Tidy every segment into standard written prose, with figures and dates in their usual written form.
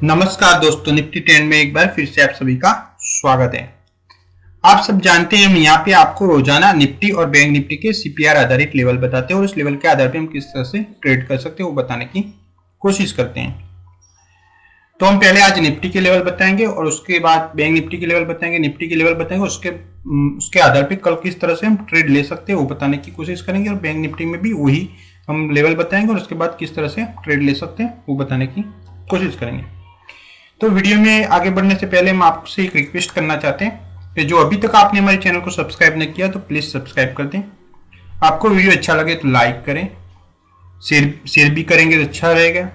नमस्कार दोस्तों, Nifty trend में एक बार फिर से आप सभी का स्वागत है। आप सब जानते हैं हम यहाँ पे आपको रोजाना निफ्टी और बैंक निफ्टी के सीपीआर आधारित लेवल बताते हैं और उस लेवल के आधार पे हम किस तरह से ट्रेड कर सकते हैं वो बताने की कोशिश करते हैं। तो हम पहले आज निफ्टी के लेवल बताएंगे और उसके बाद बैंक निफ्टी के लेवल बताएंगे, निफ्टी के लेवल बताएंगे, उसके आधार पे कल किस तरह से हम ट्रेड ले सकते हैं वो बताने की कोशिश करेंगे और बैंक निफ्टी में भी वही हम लेवल बताएंगे और उसके बाद किस तरह से ट्रेड ले सकते हैं वो बताने की कोशिश करेंगे। तो वीडियो में आगे बढ़ने से पहले हम आपसे एक रिक्वेस्ट करना चाहते हैं कि जो अभी तक आपने हमारे चैनल को सब्सक्राइब नहीं किया तो प्लीज सब्सक्राइब कर दें। आपको वीडियो अच्छा लगे तो लाइक करें, शेयर भी करेंगे तो अच्छा रहेगा।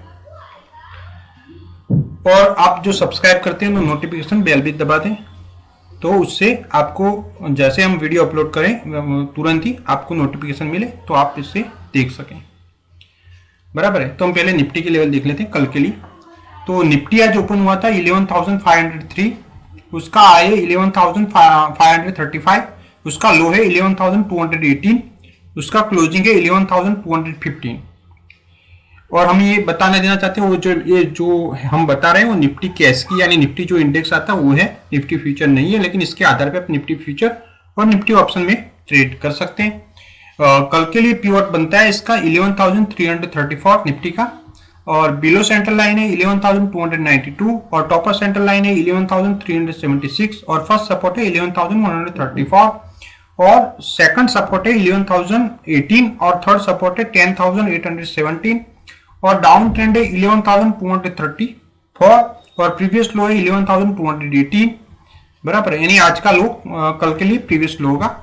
और आप जो सब्सक्राइब करते हैं तो नोटिफिकेशन बेल भी दबा दें, तो उससे आपको जैसे हम वीडियो अपलोड करें तुरंत ही आपको नोटिफिकेशन मिले तो आप इससे देख सकें। बराबर है। तो हम पहले निफ्टी के लेवल देख लेते हैं कल के लिए। तो निफ्टी आज ओपन हुआ था 11,503, उसका हाई है 11,535, उसका लो है 11,218, उसका क्लोजिंग है 11,215। और हम ये बताने देना चाहते हैं वो जो हम बता रहे हैं वो निफ्टी कैश की यानी निफ्टी जो इंडेक्स आता है वो है, निफ्टी फ्यूचर नहीं है, लेकिन इसके आधार पे आप निफ्टी फ्यूचर और निफ्टी ऑप्शन में ट्रेड कर सकते हैं। कल के लिए पीवट बनता है इसका 11,334 निफ्टी का, और बिलो सेंट्रल लाइन है 11,292 और टॉपर सेंट्रल लाइन है 11,376 और फर्स्ट सपोर्ट है 11,134 और सेकंड सपोर्ट है 11,018 और थर्ड सपोर्ट है 10,817 और डाउन ट्रेंड है 11,234 और प्रीवियस लो है 11,218। बराबर, यानी आज का लो कल के लिए प्रीवियस लो होगा।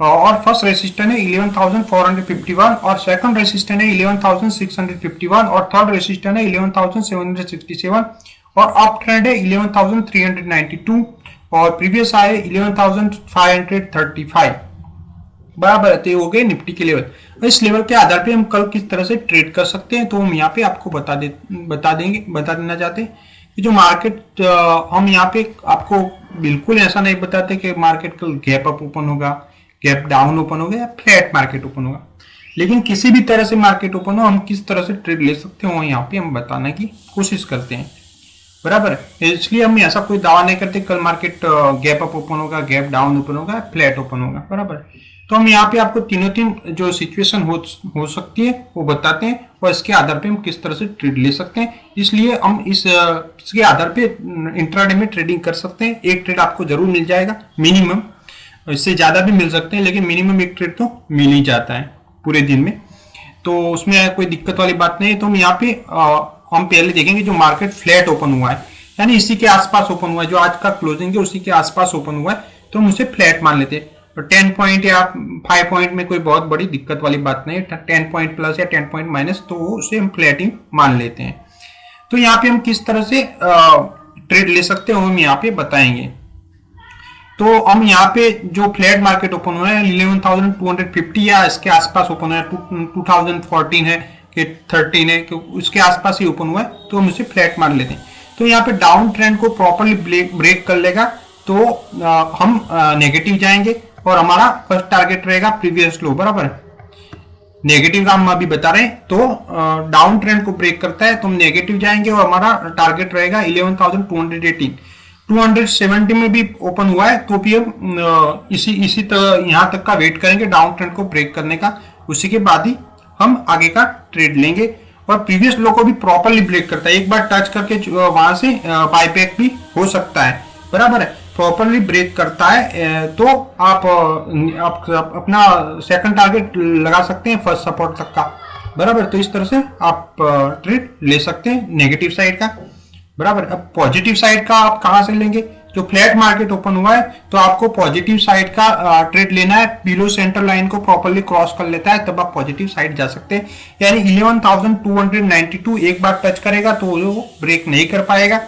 और फर्स्ट रेसिस्टेंस है 11,451 और सेकंड रेसिस्टेंस है 11,651 और थर्ड रेसिस्टेंस है 11,767 और अप ट्रेंड है 11,392 और प्रीवियस आए 11,535। बराबर, तो हो गए निफ्टी के लेवल। इस लेवल के आधार पे हम कल किस तरह से ट्रेड कर सकते हैं तो हम यहाँ पे आपको बता देना चाहते हैं कि जो मार्केट हम यहाँ पे आपको बिल्कुल ऐसा नहीं बताते कि मार्केट कल गैप अप ओपन होगा, गैप डाउन ओपन होगा या फ्लैट मार्केट ओपन होगा, लेकिन किसी भी तरह से मार्केट ओपन हो हम किस तरह से ट्रेड ले सकते हो यहाँ पे हम बताने की कोशिश करते हैं। बराबर, इसलिए हम ऐसा कोई दावा नहीं करते कल मार्केट गैप अप ओपन होगा, गैप डाउन ओपन होगा, फ्लैट ओपन होगा। बराबर, तो हम यहाँ पे आपको तीन जो सिचुएशन हो सकती है वो बताते हैं और इसके आधार पे हम किस तरह से ट्रेड ले सकते हैं। इसलिए हम इसके आधार पे इंट्राडे में ट्रेडिंग कर सकते हैं। एक ट्रेड आपको जरूर मिल जाएगा मिनिमम, इससे ज्यादा भी मिल सकते हैं लेकिन मिनिमम एक ट्रेड तो मिल ही जाता है पूरे दिन में, तो उसमें कोई दिक्कत वाली बात नहीं है। तो हम यहाँ पे हम पहले देखेंगे जो मार्केट फ्लैट ओपन हुआ है यानी इसी के आसपास ओपन हुआ है, जो आज का क्लोजिंग है उसी के आसपास ओपन हुआ है तो हम उसे फ्लैट मान लेते हैं। तो 10 पॉइंट या 5 पॉइंट में कोई बहुत बड़ी दिक्कत वाली बात नहीं है, 10 पॉइंट प्लस या 10 पॉइंट माइनस तो उसे हम फ्लैट ही मान लेते हैं। तो यहाँ पे हम किस तरह से ट्रेड ले सकते हैं हम यहाँ पे बताएंगे। तो हम यहाँ पे जो फ्लैट मार्केट ओपन हुआ है 11,250 या इसके आसपास ओपन हुआ है, 2014 है कि 13 है कि उसके आसपास ही ओपन हुआ है तो हम इसे फ्लैट मान लेते हैं। तो यहाँ पे डाउन ट्रेंड को प्रॉपरली ब्रेक कर लेगा तो हम नेगेटिव जाएंगे और हमारा फर्स्ट टारगेट रहेगा प्रीवियस लो। बराबर, नेगेटिव का हम अभी बता रहे हैं। तो डाउन ट्रेंड को ब्रेक करता है तो हम नेगेटिव जाएंगे और हमारा टारगेट रहेगा 11,218। 270 में भी ओपन हुआ है तो भी हम इसी तरह यहाँ तक का वेट करेंगे डाउन ट्रेंड को ब्रेक करने का, उसी के बाद ही हम आगे का ट्रेड लेंगे। और प्रीवियस लो को भी प्रॉपरली ब्रेक करता है, एक बार टच करके वहां से बाईबैक भी हो सकता है। बराबर है, प्रॉपरली ब्रेक करता है तो आप अपना सेकंड टारगेट लगा सकते हैं फर्स्ट सपोर्ट तक का। बराबर, तो इस तरह से आप ट्रेड ले सकते हैं नेगेटिव साइड का। बराबर, अब पॉजिटिव साइड का आप कहां से लेंगे? जो फ्लैट मार्केट ओपन हुआ है तो आपको पॉजिटिव साइड का ट्रेड लेना है, बिलो सेंटर लाइन को प्रॉपरली क्रॉस कर लेता है तब आप पॉजिटिव साइड जा सकते हैं। यानी 11,292 एक बार टच करेगा तो वो ब्रेक नहीं कर पाएगा,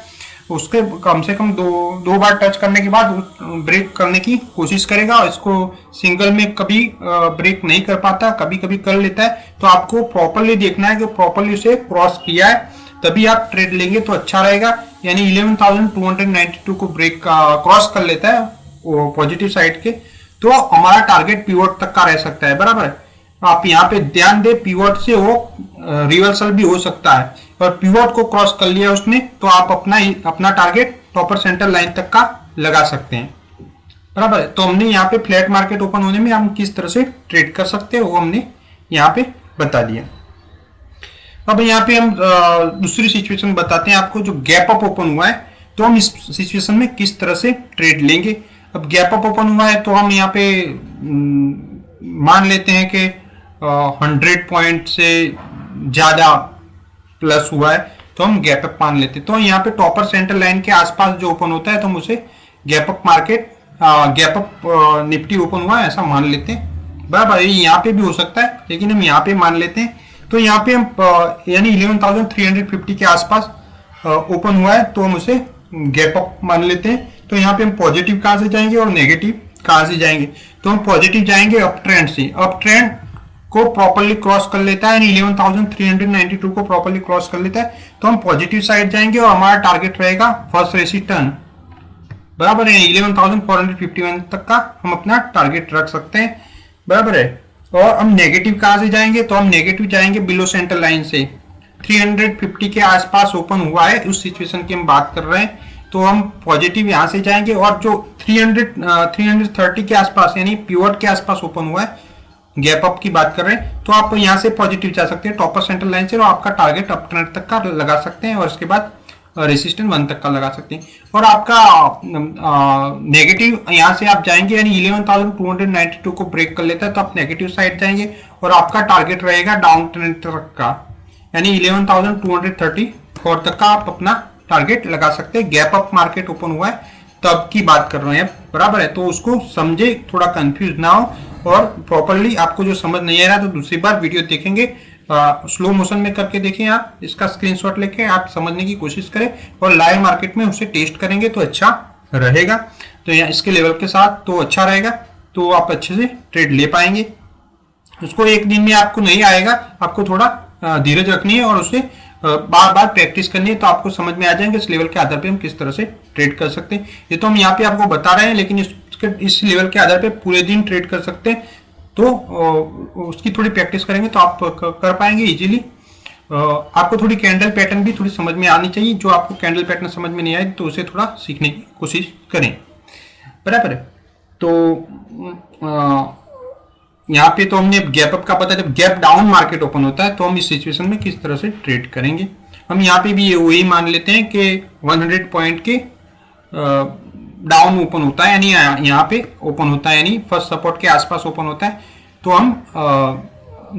उसके कम से कम दो बार टच करने के बाद ब्रेक करने की कोशिश करेगा। इसको सिंगल में कभी ब्रेक नहीं कर पाता, कभी कभी कर लेता है। तो आपको प्रॉपरली देखना है कि प्रॉपरली उसे क्रॉस किया है तभी आप ट्रेड लेंगे तो अच्छा रहेगा। यानी 11,292 को ब्रेक क्रॉस कर लेता है वो पॉजिटिव साइड के तो हमारा टारगेट पिवट तक का रह सकता है। बराबर, आप यहाँ पे ध्यान दें पिवट से वो रिवर्सल भी हो सकता है, और पिवट को क्रॉस कर लिया उसने, तो आप अपना टारगेट टॉपर सेंटर लाइन तक का लगा सकते हैं, बराबर है। तो हमने यहाँ पे फ्लैट मार्केट ओपन होने में हम किस तरह से ट्रेड कर सकते हैं वो हमने यहाँ पे बता दिया। अब यहाँ पे हम दूसरी सिचुएशन बताते हैं आपको, जो गैप अप ओपन हुआ है, तो हम इस सिचुएशन में किस तरह से ट्रेड लेंगे। अब गैप अप ओपन हुआ है तो हम यहाँ पे मान लेते हैं कि 100 पॉइंट से ज्यादा प्लस हुआ है, तो हम गैप अप मान लेते हैं। तो यहाँ पे टॉपर सेंटर लाइन के आसपास जो ओपन होता है तो हम उसे gap up market, gap up Nifty open हुआ है ऐसा मान लेते हैं, बराबर। यहाँ पे भी हो सकता है लेकिन हम यहाँ पे मान लेते हैं। तो यहाँ पे हम यानी 11,350 के आसपास ओपन हुआ है तो हम उसे गैप अप मान लेते हैं। तो यहाँ पे हम पॉजिटिव कहाँ से जाएंगे और नेगेटिव कहाँ से जाएंगे, तो हम पॉजिटिव जाएंगे अप ट्रेंड से। अप ट्रेंड को प्रॉपर्ली क्रॉस कर लेता है, 11,392 को प्रॉपर्ली क्रॉस कर लेता है तो हम पॉजिटिव साइड जाएंगे और हमारा टारगेट रहेगा फर्स्ट रेसिस्टेंस, बराबर है। 11,451 तक का हम अपना टारगेट रख सकते हैं, बराबर है। और हम नेगेटिव कहां से जाएंगे, तो हम नेगेटिव जाएंगे बिलो सेंटर लाइन से। 350 के आसपास ओपन हुआ है, उस सिचुएशन की हम बात कर रहे हैं, तो हम पॉजिटिव यहां से जाएंगे। और जो 330 के आसपास यानी पिवट के आसपास ओपन हुआ है, गैप अप की बात कर रहे हैं, तो आप यहां से पॉजिटिव जा सकते हैं टॉपर सेंटर लाइन से और आपका टारगेट अप ट्रेंड तक का लगा सकते हैं और उसके बाद रेसिस्टेंस 1 तक का लगा सकते हैं। और आपका नेगेटिव यहाँ से आप जाएंगे यानी 11,292 को ब्रेक कर लेता है तो आप नेगेटिव साइड जाएंगे और आपका टारगेट रहेगा डाउन ट्रेंड तक का, यानी 11,234 तक का आप अपना टारगेट लगा सकते हैं। गैप अप मार्केट ओपन हुआ है तब की बात कर रहे हैं, बराबर है। तो उसको समझे, थोड़ा कंफ्यूज ना हो और प्रॉपरली आपको जो समझ नहीं आ रहा तो दूसरी बार वीडियो देखेंगे, स्लो मोशन में करके देखें, आप इसका स्क्रीनशॉट लेके आप समझने की कोशिश करें और लाइव मार्केट में उसे टेस्ट करेंगे तो अच्छा रहेगा। तो यहाँ इसके लेवल के साथ तो अच्छा रहेगा, तो आप अच्छे से ट्रेड ले पाएंगे। उसको एक दिन में आपको नहीं आएगा, आपको थोड़ा धीरज रखनी है और उसे बार बार प्रैक्टिस करनी है, तो आपको समझ में आ जाएंगे इस लेवल के आधार पे हम किस तरह से ट्रेड कर सकते हैं। ये तो हम यहाँ पे आपको बता रहे हैं, लेकिन इस लेवल के आधार पे पूरे दिन ट्रेड कर सकते हैं, तो उसकी थोड़ी प्रैक्टिस करेंगे तो आप कर पाएंगे इजीली। आपको थोड़ी कैंडल पैटर्न भी थोड़ी समझ में आनी चाहिए, जो आपको कैंडल पैटर्न समझ में नहीं आए तो उसे थोड़ा सीखने की कोशिश करें, बराबर है। तो यहाँ पे तो हमने गैप अप का पता, जब गैप डाउन मार्केट ओपन होता है तो हम इस सिचुएशन में किस तरह से ट्रेड करेंगे। हम यहाँ पे भी वही मान लेते हैं कि 100 पॉइंट के डाउन ओपन होता है, यानी यहाँ पे ओपन होता है, यानी फर्स्ट सपोर्ट के आसपास ओपन होता है, तो हम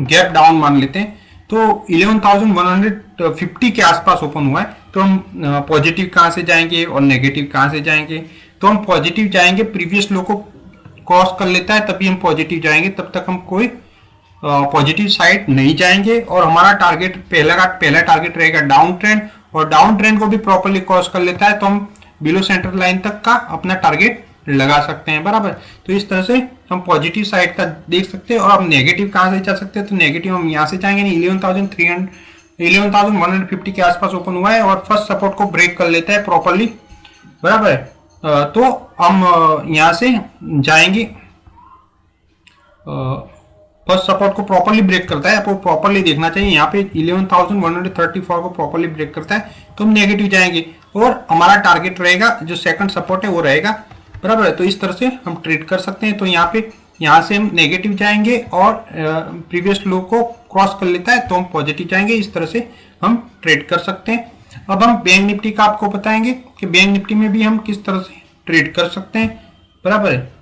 गैप डाउन मान लेते हैं। तो 11,150 के आसपास ओपन हुआ है तो हम पॉजिटिव कहाँ से जाएंगे और नेगेटिव कहाँ से जाएंगे, तो हम पॉजिटिव जाएंगे, प्रीवियस लो को क्रॉस कर लेता है तभी हम पॉजिटिव जाएंगे, तब तक हम कोई पॉजिटिव साइड नहीं जाएंगे। और हमारा टारगेट पहला टारगेट रहेगा डाउन ट्रेंड, और डाउन ट्रेंड को भी प्रॉपर्ली क्रॉस कर लेता है तो हम बिलो सेंटर लाइन तक का अपना टारगेट लगा सकते हैं, बराबर। तो इस तरह से हम पॉजिटिव साइड का देख सकते हैं। और हम नेगेटिव कहाँ से जा सकते हैं, तो नेगेटिव हम यहाँ से जाएंगे, 11,150 के आसपास ओपन हुआ है और फर्स्ट सपोर्ट को ब्रेक कर लेता है प्रॉपर्ली, बराबर है। तो हम यहाँ से जाएंगे, फर्स्ट सपोर्ट को प्रॉपर्ली ब्रेक करता है, आपको प्रॉपर्ली देखना चाहिए। यहाँ पे 11,134 को प्रॉपर्ली ब्रेक करता है तो हम नेगेटिव जाएंगे और हमारा टारगेट रहेगा जो सेकंड सपोर्ट है वो रहेगा, बराबर है। तो इस तरह से हम ट्रेड कर सकते हैं। तो यहाँ से हम नेगेटिव जाएंगे और प्रीवियस लो को क्रॉस कर लेता है तो हम पॉजिटिव जाएंगे, इस तरह से हम ट्रेड कर सकते हैं। अब हम बैंक निफ्टी का आपको बताएंगे कि बैंक निफ्टी में भी हम किस तरह से ट्रेड कर सकते हैं, बराबर है।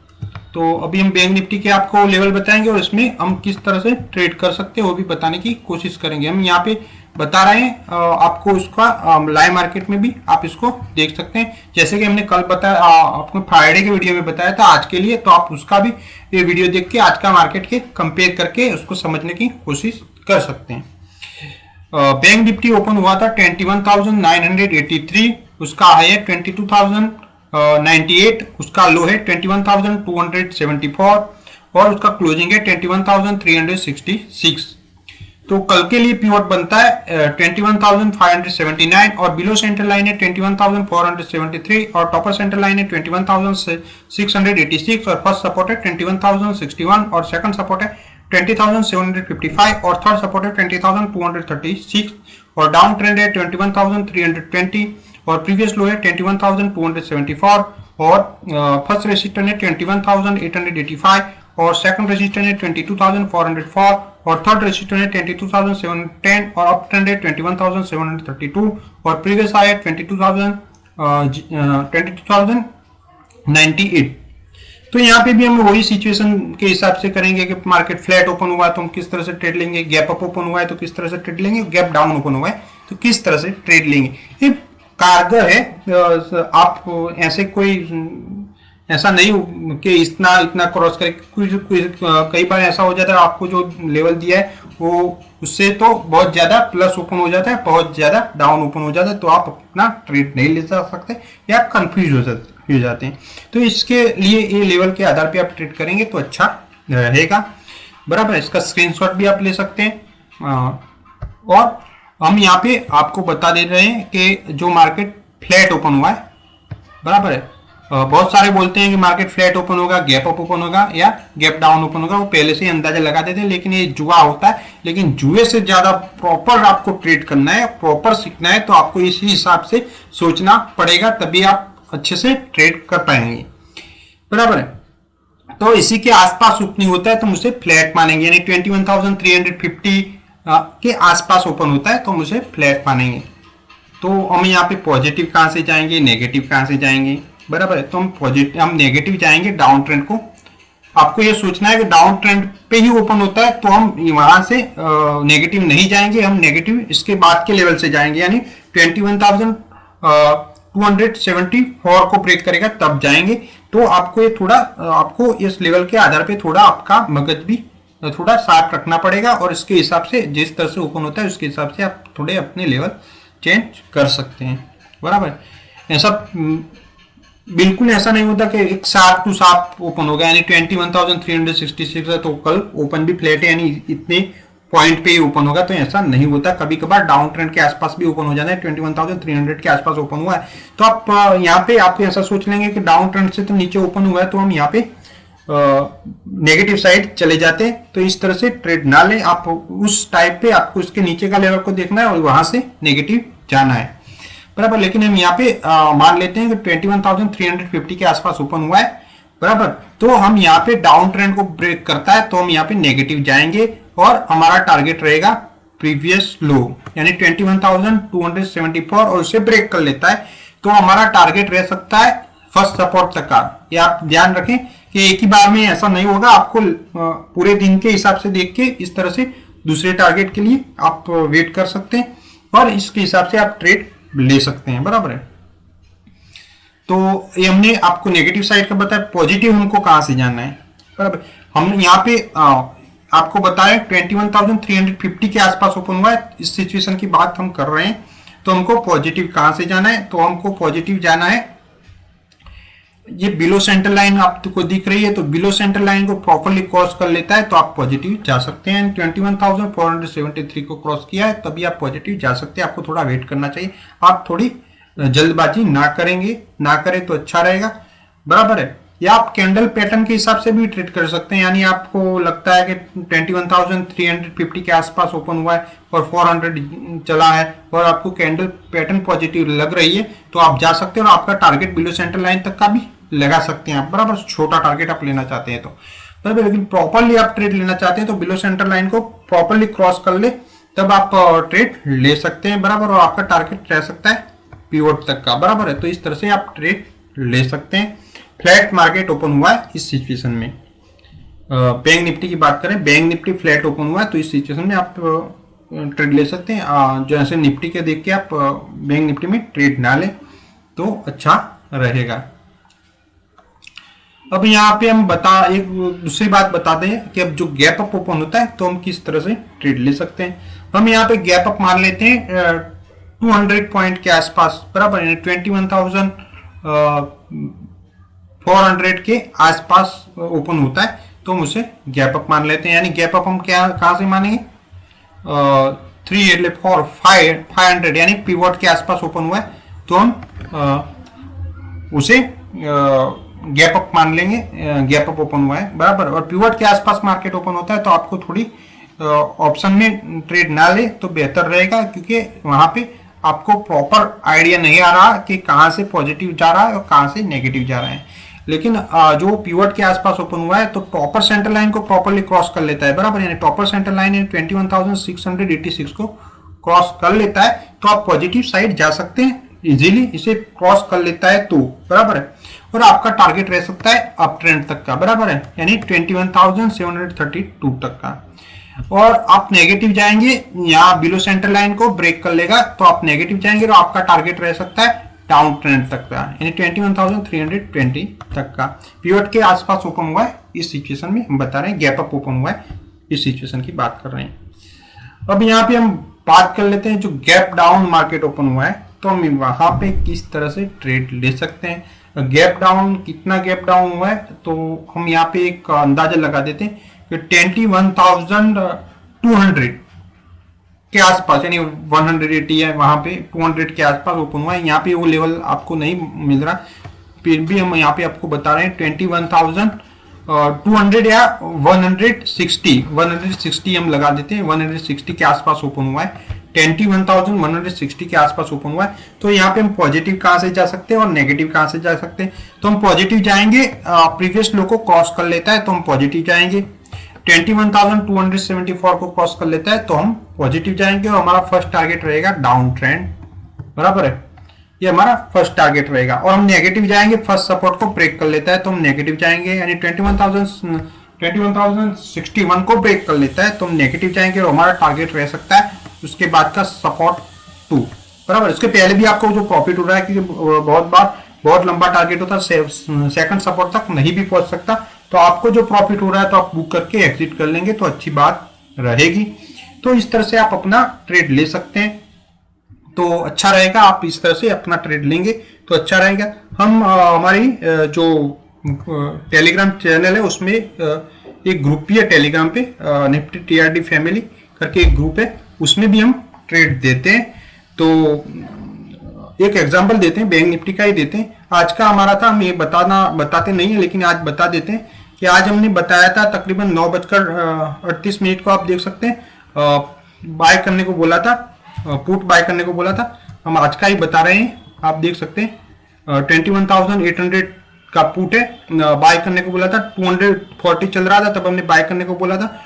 तो अभी हम बैंक निफ्टी के आपको लेवल बताएंगे और इसमें हम किस तरह से ट्रेड कर सकते हैं वो भी बताने की कोशिश करेंगे। हम यहाँ पे बता रहे हैं आपको उसका लाइव मार्केट में भी आप इसको देख सकते हैं, जैसे कि हमने कल बताया, आपको फ्राइडे के वीडियो में बताया था आज के लिए, तो आप उसका भी ये वीडियो देख के आज का मार्केट के कंपेयर करके उसको समझने की कोशिश कर सकते हैं। बैंक निफ्टी ओपन हुआ था 21,983, उसका हाई है 22,098, उसका लो है 21,274 और उसका क्लोजिंग है 21,366। तो कल के लिए पिवट बनता है 21,579 और बिलो सेंटर लाइन है 21,473 और टॉपर सेंटर लाइन है 21,686 और फर्स्ट सपोर्ट है 21,061 और सेकंड सपोर्ट है 20,755 और थर्ड सपोर्ट है 20,236 और डाउन ट्रेंड है 21,320 और प्रीवियस लो है 21,274 और फर्स्ट रेजिस्टेंस है 21,885 और सेकंड रेजिस्टेंस है 22,404 और थर्ड रेजिस्टेंस है 22,710 और अप ट्रेंड है 21,732 और प्रीवियस हाई है 22,098। तो यहाँ पे भी हम वही सिचुएशन के हिसाब से करेंगे कि मार्केट फ्लैट ओपन हुआ है तो हम किस तरह से ट्रेड लेंगे, गैप अप ओपन हुआ है तो किस तरह से ट्रेड लेंगे, गैप डाउन ओपन हुआ है तो किस तरह से ट्रेड लेंगे। ये कारगर है। आप ऐसे कोई ऐसा नहीं कि इतना इतना क्रॉस करे, कई बार ऐसा हो जाता है आपको जो लेवल दिया है वो उससे तो बहुत ज्यादा प्लस ओपन हो जाता है, बहुत ज्यादा डाउन ओपन हो जाता है, तो आप अपना ट्रेड नहीं ले सकते या कंफ्यूज हो जाते हैं। तो इसके लिए ये लेवल के आधार पे आप ट्रेड करेंगे तो अच्छा रहेगा, बराबर। इसका स्क्रीनशॉट भी आप ले सकते हैं। और हम यहाँ पे आपको बता दे रहे हैं कि जो मार्केट फ्लैट ओपन हुआ है, बराबर है। बहुत सारे बोलते हैं कि मार्केट फ्लैट ओपन होगा, गैप अप ओपन होगा या गैप डाउन ओपन होगा, वो पहले से ही अंदाजा लगा देते हैं, लेकिन ये जुआ होता है। लेकिन जुए से ज्यादा प्रॉपर आपको ट्रेड करना है, प्रॉपर सीखना है, तो आपको इसी हिसाब से सोचना पड़ेगा, तभी आप अच्छे से ट्रेड कर पाएंगे, बराबर है। तो इसी के आसपास ओपनिंग होता है तो मुझे फ्लैट मानेंगे, यानी 21,350 के आसपास ओपन होता है तो मुझे फ्लैट मानेंगे। तो हम यहाँ पे पॉजिटिव कहां से जाएंगे, नेगेटिव कहां से जाएंगे, बराबर है। तो हम नेगेटिव जाएंगे डाउन ट्रेंड को। आपको ये सोचना है कि डाउन ट्रेंड पे ही ओपन होता है तो हम वहां से नेगेटिव नहीं जाएंगे, हम नेगेटिव इसके बाद के लेवल से जाएंगे, यानी 21,274 को ब्रेक करेगा तब जाएंगे। तो आपको ये थोड़ा आपको इस लेवल के आधार पे थोड़ा आपका मगज भी थोड़ा शार्प रखना पड़ेगा और इसके हिसाब से जिस तरह से ओपन होता है उसके हिसाब से आप थोड़े अपने लेवल चेंज कर सकते हैं, बराबर। ऐसा बिल्कुल ऐसा नहीं होता कि एक साथ टू साथ ओपन होगा, यानी 21,366 है तो कल ओपन भी फ्लैट है, यानी इतने पॉइंट पे ही ओपन होगा, तो ऐसा नहीं होता। कभी कभार डाउन ट्रेंड के आसपास भी ओपन हो जाता है, 21,300 के आसपास ओपन हुआ है तो आप यहाँ पे आप ऐसा सोच लेंगे कि डाउन ट्रेंड से तो नीचे ओपन हुआ है तो हम यहाँ पे नेगेटिव साइड चले जाते हैं। तो इस तरह से ट्रेड ना लें आप, उस टाइप पे आपको इसके नीचे का लेवल को देखना है और वहां से नेगेटिव जाना है, बराबर। लेकिन हम यहाँ पे मान लेते हैं कि 21,350 के आसपास ओपन हुआ है, बराबर। तो हम यहाँ पे डाउन ट्रेंड को ब्रेक करता है तो हम यहाँ पे नेगेटिव जाएंगे और हमारा टारगेट रहेगा प्रीवियस लो, यानी 21,274 और उसे ब्रेक कर लेता है तो हमारा टारगेट रह सकता है फर्स्ट सपोर्ट तक का। ये आप ध्यान रखें कि एक ही बार में ऐसा नहीं होगा, आपको पूरे दिन के हिसाब से देख के इस तरह से दूसरे टारगेट के लिए आप वेट कर सकते हैं और इसके हिसाब से आप ट्रेड ले सकते हैं, बराबर है। तो ये हमने आपको नेगेटिव साइड का बताया। पॉजिटिव हमको कहां से जाना है, बराबर। हम यहाँ पे आपको बताया 21,350 के आसपास ओपन हुआ है, इस सिचुएशन की बात हम कर रहे हैं। तो हमको पॉजिटिव कहां से जाना है, तो हमको पॉजिटिव जाना है, ये बिलो सेंटर लाइन आपको दिख रही है, तो बिलो सेंटर लाइन को प्रॉपर्ली क्रॉस कर लेता है तो आप पॉजिटिव जा सकते हैं। 21,473 को क्रॉस किया है तभी आप पॉजिटिव जा सकते हैं। आपको थोड़ा वेट करना चाहिए, आप थोड़ी जल्दबाजी ना करें तो अच्छा रहेगा, बराबर है। या आप कैंडल पैटर्न के हिसाब से भी ट्रेड कर सकते हैं, यानी आपको लगता है कि 21,350 के आसपास ओपन हुआ है और 400 चला है और आपको कैंडल पैटर्न पॉजिटिव लग रही है तो आप जा सकते हैं और आपका टारगेट बिलो सेंटर लाइन तक का भी लगा सकते हैं आप, बराबर। छोटा टारगेट आप लेना चाहते हैं तो, बराबर। लेकिन प्रॉपरली आप ट्रेड लेना चाहते हैं तो बिलो सेंटर लाइन को प्रॉपरली क्रॉस कर ले तब आप ट्रेड ले सकते हैं, बराबर। और आपका टारगेट रह सकता है पिवोट तक का, बराबर है। तो इस तरह से आप ट्रेड ले सकते हैं। फ्लैट मार्केट ओपन हुआ है इस सिचुएशन में। बैंक निफ्टी की बात करें, बैंक निफ्टी फ्लैट ओपन हुआ है तो इस सिचुएशन में आप ट्रेड ले सकते हैं। जैसे निफ्टी के देख के आप बैंक निफ्टी में ट्रेड ना लें तो अच्छा रहेगा। अब यहाँ पे हम एक दूसरी बात बता दें कि अब जो गैप अप ओपन होता है तो हम किस तरह से ट्रेड ले सकते हैं। हम यहाँ पे गैप अप मान लेते हैं 200 पॉइंट के आसपास, बराबर, 21,400 के आसपास ओपन होता है तो हम उसे गैप अप मान लेते हैं। यानी गैप अप हम कहां से मानेंगे, 3 4 500 यानी पिवट के आसपास ओपन हुआ है तो हम उसे गैप अप मान लेंगे, गैप अप ओपन हुआ है, बराबर। और पिवट के आसपास मार्केट ओपन होता है तो आपको थोड़ी ऑप्शन में ट्रेड ना ले तो बेहतर रहेगा, क्योंकि वहां पे आपको प्रॉपर आइडिया नहीं आ रहा कि कहाँ से पॉजिटिव जा रहा है और कहाँ से नेगेटिव जा रहा है। लेकिन जो पिवट के आसपास ओपन हुआ है तो टॉपर सेंटर लाइन को प्रॉपरली क्रॉस कर लेता है, बराबर, यानी टॉपर सेंटर लाइन 21,686 को क्रॉस कर लेता है तो आप पॉजिटिव साइड जा सकते हैं इजीली, इसे क्रॉस कर लेता है तो, बराबर है। और आपका टारगेट रह सकता है अप ट्रेंड तक का, बराबर है, यानी 21,732 तक का। और आप नेगेटिव जाएंगे यहाँ बिलो सेंटर लाइन को ब्रेक कर लेगा तो आप नेगेटिव जाएंगे तो आपका टारगेट रह सकता है डाउन ट्रेंड तक का, यानी 21,320 तक का। पिवट के आसपास ओपन हुआ है इस सिचुएशन में, हम बता रहे हैं गैप अप ओपन हुआ है, इस सिचुएशन की बात कर रहे हैं। अब यहाँ पे हम बात कर लेते हैं जो गैप डाउन मार्केट ओपन हुआ है तो हम वहां पे किस तरह से ट्रेड ले सकते हैं। गैप डाउन, कितना गैप डाउन हुआ है तो हम यहाँ पे एक अंदाजा लगा देते हैं कि 21,200 के आसपास, यानी 180 है वहां पे 200 के आसपास ओपन हुआ है। यहाँ पे वो लेवल आपको नहीं मिल रहा, फिर भी हम यहाँ पे आपको बता रहे हैं 21,200 या 160 हम लगा देते हैं, 160 के आसपास ओपन हुआ है, 21,160 के आसपास ओपन हुआ है। तो यहाँ पे हम पॉजिटिव कहाँ से जा सकते हैं और नेगेटिव कहाँ से जा सकते हैं। तो हम पॉजिटिव जाएंगे, प्रीवियस लो को क्रॉस कर लेता है तो हम पॉजिटिव जाएंगे, 21,274 को क्रॉस कर लेता है तो हम पॉजिटिव जाएंगे और हमारा फर्स्ट टारगेट रहेगा डाउन ट्रेंड, बराबर है, ये हमारा फर्स्ट टारगेट रहेगा। और हम नेगेटिव जाएंगे, फर्स्ट सपोर्ट को ब्रेक कर लेता है तो हम नेगेटिव जाएंगे, यानी 21,061 को ब्रेक कर लेता है तो हम नेगेटिव जाएंगे और हमारा टारगेट रह सकता है उसके बाद का सपोर्ट 2, बराबर। इसके पहले भी आपको जो प्रॉफिट हो रहा है, क्योंकि बहुत बार बहुत लंबा टारगेट होता है, सेकंड सपोर्ट तक नहीं भी पहुंच सकता, तो आपको जो प्रॉफिट हो रहा है तो आप बुक करके एग्जिट कर लेंगे तो अच्छी बात रहेगी। तो इस तरह से आप अपना ट्रेड ले सकते हैं तो अच्छा रहेगा, आप इस तरह से अपना ट्रेड लेंगे तो अच्छा रहेगा। हम हमारी जो टेलीग्राम चैनल है उसमें एक ग्रुप भी है टेलीग्राम पे, निफ्टी TRD फैमिली करके एक ग्रुप है, उसमें भी हम ट्रेड देते हैं। तो एक एग्जांपल देते हैं, बैंक निफ्टी का ही देते हैं। आज का हमारा था, हम ये बताते नहीं है लेकिन आज बता देते हैं कि आज हमने बताया था तकरीबन 9:38 को, आप देख सकते हैं, बाय करने को बोला था, पुट बाय करने को बोला था, हम आज का ही बता रहे हैं, आप देख सकते हैं 21,800 का पुट है, बाय करने को बोला था, 240 चल रहा था तब हमने बाय करने को बोला था,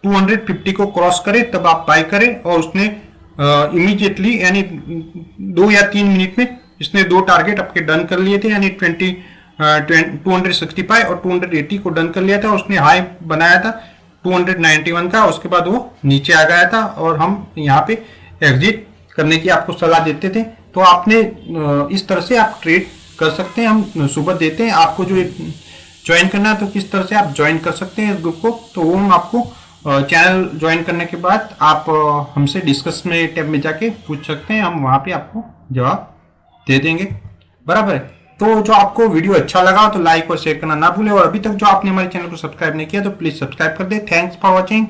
250 को क्रॉस करे तब आप बाय करें और उसने इमीडिएटली यानी 2 या 3 मिनट में इसने 2 टारगेट आपके डन कर लिए थे, यानी 265 और 280 को डन कर लिया था। उसने हाई बनाया था 291 का, उसके बाद वो नीचे आ गया था और हम यहाँ पे एग्जिट करने की आपको सलाह देते थे। तो आपने इस तरह से आप ट्रेड कर सकते हैं, हम सुबह देते हैं आपको। जो ज्वाइन करना है तो किस तरह से आप ज्वाइन कर सकते हैं इस ग्रुप को, तो वो हम आपको चैनल ज्वाइन करने के बाद आप हमसे डिस्कस में टैब में जाके पूछ सकते हैं, हम वहाँ पे आपको जवाब दे देंगे, बराबर है। तो जो आपको वीडियो अच्छा लगा तो लाइक और शेयर करना ना भूलें, और अभी तक जो आपने हमारे चैनल को सब्सक्राइब नहीं किया तो प्लीज सब्सक्राइब कर दे। Thanks for watching.